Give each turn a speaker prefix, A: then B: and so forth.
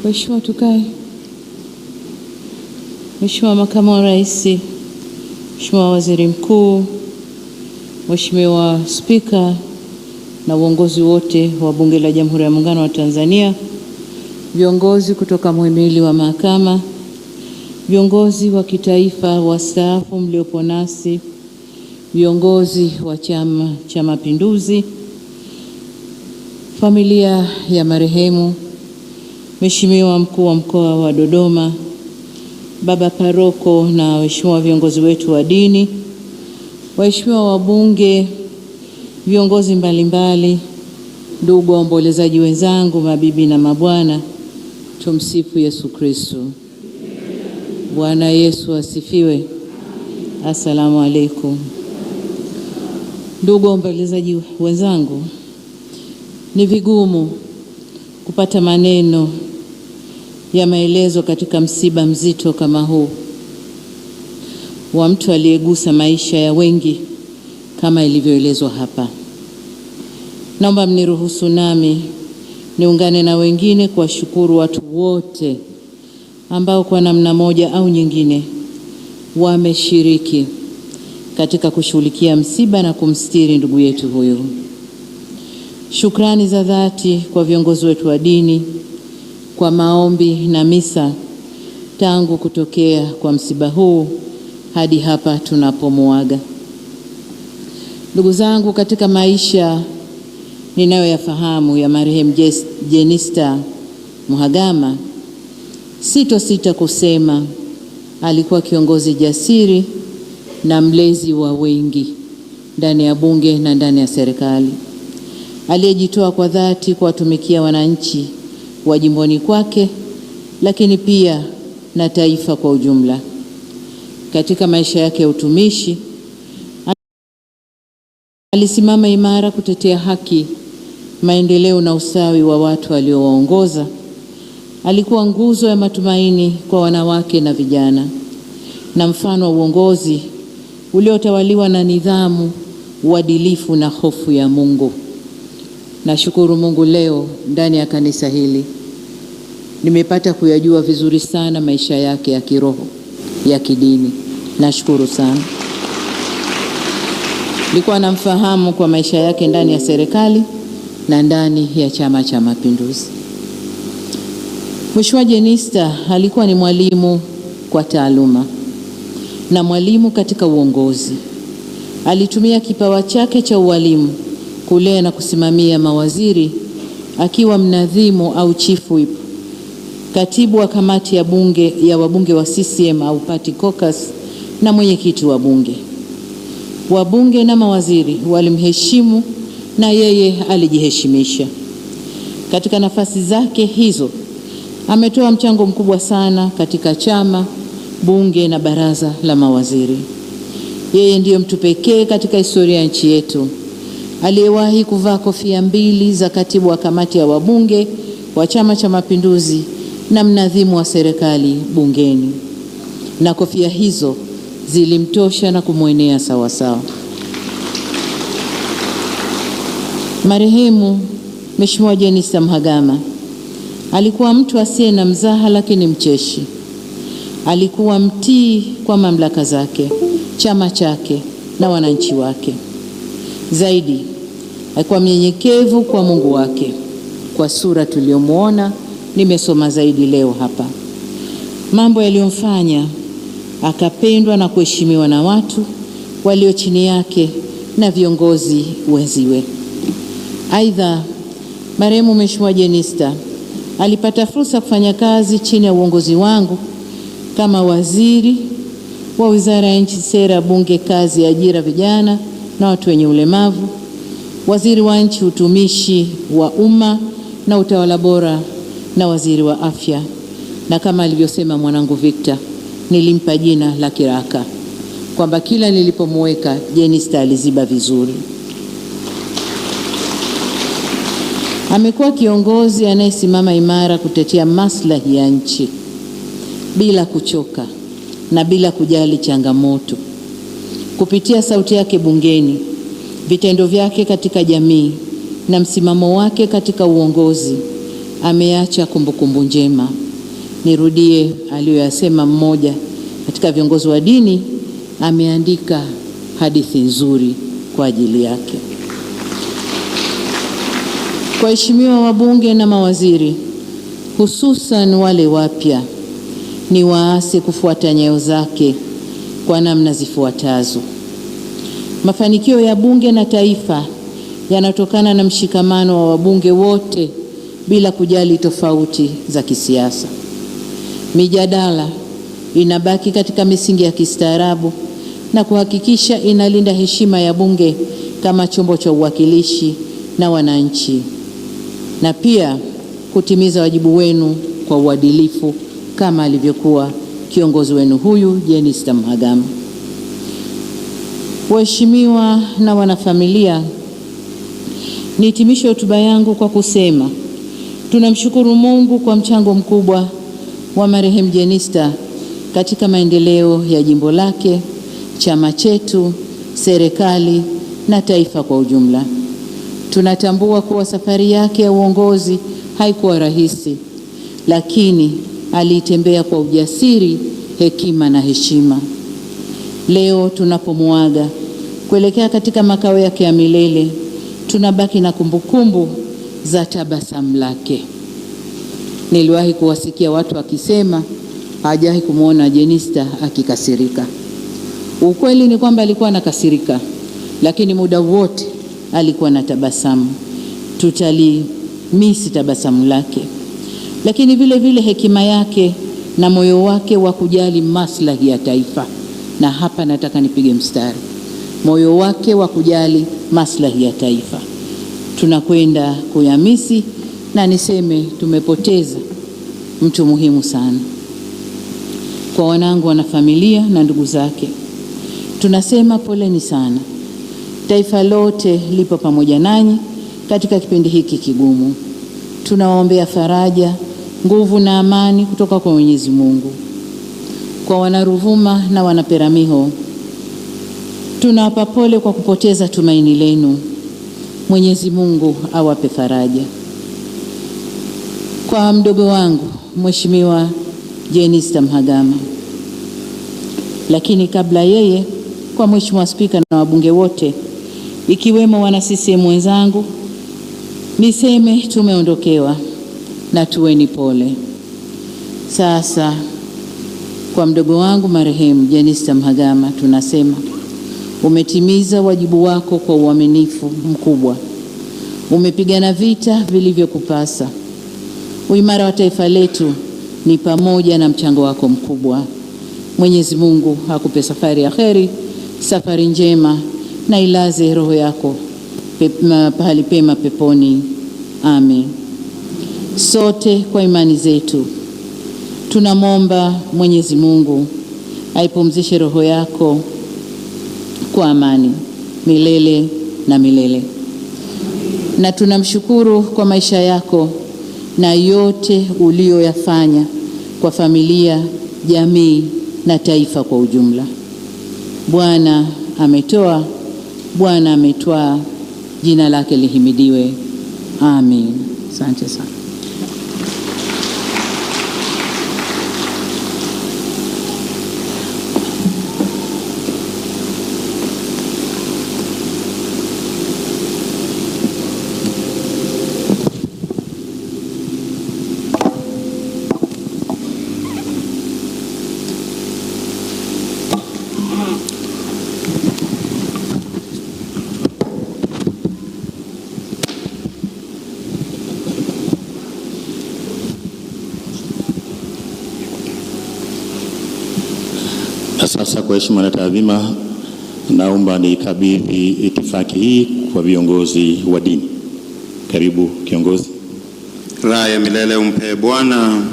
A: Mheshimiwa, tukae. Mheshimiwa Makamu wa Rais, Mheshimiwa Waziri Mkuu, Mheshimiwa Spika na uongozi wote wa Bunge la Jamhuri ya Muungano wa Tanzania, viongozi kutoka muhimili wa mahakama, viongozi wa kitaifa wastaafu mliopo nasi, viongozi wa Chama cha Mapinduzi, familia ya marehemu, Mheshimiwa Mkuu wa Mkoa wa Dodoma, Baba Paroko na waheshimiwa viongozi wetu wa dini, waheshimiwa wabunge, viongozi mbalimbali, ndugu waombolezaji wenzangu, mabibi na mabwana, tumsifu Yesu Kristo. Bwana Yesu asifiwe. Asalamu alaykum. Ndugu waombolezaji wenzangu, ni vigumu kupata maneno ya maelezo katika msiba mzito kama huu wa mtu aliyegusa maisha ya wengi kama ilivyoelezwa hapa. Naomba mniruhusu nami niungane na wengine kuwashukuru watu wote ambao kwa namna moja au nyingine wameshiriki katika kushughulikia msiba na kumstiri ndugu yetu huyu. Shukrani za dhati kwa viongozi wetu wa dini kwa maombi na misa tangu kutokea kwa msiba huu hadi hapa tunapomuaga. Ndugu zangu, katika maisha ninayoyafahamu ya marehemu Jenista Mhagama, sitosita kusema alikuwa kiongozi jasiri na mlezi wa wengi ndani ya bunge na ndani ya serikali, aliyejitoa kwa dhati kuwatumikia wananchi wa jimboni kwake, lakini pia na taifa kwa ujumla. Katika maisha yake ya utumishi, alisimama imara kutetea haki, maendeleo na ustawi wa watu aliowaongoza. Alikuwa nguzo ya matumaini kwa wanawake na vijana, na mfano wa uongozi uliotawaliwa na nidhamu, uadilifu na hofu ya Mungu. Nashukuru Mungu leo ndani ya kanisa hili nimepata kuyajua vizuri sana maisha yake ya kiroho, ya kidini. Nashukuru sana. Nilikuwa namfahamu kwa maisha yake ndani ya serikali na ndani ya Chama cha Mapinduzi. Mheshimiwa Jenista alikuwa ni mwalimu kwa taaluma na mwalimu katika uongozi. Alitumia kipawa chake cha ualimu kulea na kusimamia mawaziri, akiwa mnadhimu au chief whip, katibu wa kamati ya wabunge wa CCM au party caucus na mwenyekiti wa bunge. Wabunge na mawaziri walimheshimu na yeye alijiheshimisha. Katika nafasi zake hizo ametoa mchango mkubwa sana katika chama, bunge na baraza la mawaziri. Yeye ndiyo mtu pekee katika historia ya nchi yetu aliyewahi kuvaa kofia mbili za katibu wa kamati ya wabunge wa Chama cha Mapinduzi na mnadhimu wa serikali bungeni, na kofia hizo zilimtosha na kumwenea sawa sawa. Marehemu Mheshimiwa Jenista Mhagama alikuwa mtu asiye na mzaha, lakini mcheshi. Alikuwa mtii kwa mamlaka zake, chama chake na wananchi wake. Zaidi, alikuwa mnyenyekevu kwa Mungu wake. Kwa sura tuliyomuona, nimesoma zaidi leo hapa, mambo yaliyomfanya akapendwa na kuheshimiwa na watu walio chini yake na viongozi wenziwe. Aidha, marehemu Mheshimiwa Jenista alipata fursa kufanya kazi chini ya uongozi wangu kama waziri wa Wizara ya Nchi, Sera, Bunge, Kazi, Ajira, Vijana na Watu wenye Ulemavu, waziri wa Nchi, Utumishi wa Umma na Utawala Bora, na waziri wa Afya. Na kama alivyosema mwanangu Victor, nilimpa jina la kiraka kwamba kila nilipomweka Jenista aliziba vizuri. Amekuwa kiongozi anayesimama imara kutetea maslahi ya nchi bila kuchoka na bila kujali changamoto. Kupitia sauti yake bungeni, vitendo vyake katika jamii na msimamo wake katika uongozi, ameacha kumbukumbu njema. Nirudie aliyoyasema mmoja katika viongozi wa dini, ameandika hadithi nzuri kwa ajili yake. Kwa waheshimiwa wabunge na mawaziri, hususan wale wapya, ni waase kufuata nyayo zake kwa namna zifuatazo. Mafanikio ya bunge na taifa yanatokana na mshikamano wa wabunge wote bila kujali tofauti za kisiasa. Mijadala inabaki katika misingi ya kistaarabu na kuhakikisha inalinda heshima ya bunge kama chombo cha uwakilishi na wananchi, na pia kutimiza wajibu wenu kwa uadilifu kama alivyokuwa kiongozi wenu huyu Jenista Mhagama. Waheshimiwa na wanafamilia, nihitimishe hotuba yangu kwa kusema tunamshukuru Mungu kwa mchango mkubwa wa marehemu Jenista katika maendeleo ya jimbo lake, chama chetu, serikali na taifa kwa ujumla. Tunatambua kuwa safari yake ya uongozi haikuwa rahisi, lakini aliitembea kwa ujasiri, hekima na heshima. Leo tunapomuaga kuelekea katika makao yake ya milele, tunabaki na kumbukumbu za tabasamu lake. Niliwahi kuwasikia watu wakisema hajawahi kumwona Jenista akikasirika. Ukweli ni kwamba alikuwa anakasirika, lakini muda wote alikuwa na tabasamu. Tutalimisi tabasamu lake, lakini vile vile hekima yake na moyo wake wa kujali maslahi ya taifa. Na hapa nataka nipige mstari, moyo wake wa kujali maslahi ya taifa tunakwenda kuyamisi, na niseme tumepoteza mtu muhimu sana. Kwa wanangu, wanafamilia na ndugu zake, tunasema poleni sana. Taifa lote lipo pamoja nanyi katika kipindi hiki kigumu. Tunawaombea faraja, nguvu na amani kutoka kwa Mwenyezi Mungu. Kwa Wanaruvuma na Wanaperamiho, tunawapa pole kwa kupoteza tumaini lenu. Mwenyezi Mungu awape faraja. Kwa mdogo wangu Mheshimiwa Jenista Mhagama, lakini kabla yeye, kwa Mheshimiwa Spika na wabunge wote ikiwemo wana CCM wenzangu, niseme tumeondokewa na tuweni pole. Sasa kwa mdogo wangu marehemu Jenista Mhagama tunasema umetimiza wajibu wako kwa uaminifu mkubwa. Umepigana vita vilivyokupasa. Uimara wa taifa letu ni pamoja na mchango wako mkubwa. Mwenyezi Mungu akupe safari ya kheri, safari njema, na ilaze roho yako pahali pema peponi. Amen. Sote kwa imani zetu tunamwomba Mwenyezi Mungu aipumzishe roho yako kwa amani milele na milele. Na tunamshukuru kwa maisha yako na yote uliyoyafanya kwa familia, jamii na taifa kwa ujumla. Bwana ametoa, Bwana ametwaa, jina lake lihimidiwe. Amen. Asante sana.
B: Sasa kwa heshima na taadhima, naomba nikabidhi itifaki hii kwa viongozi wa dini. Karibu kiongozi.
C: Raha ya milele umpe Bwana.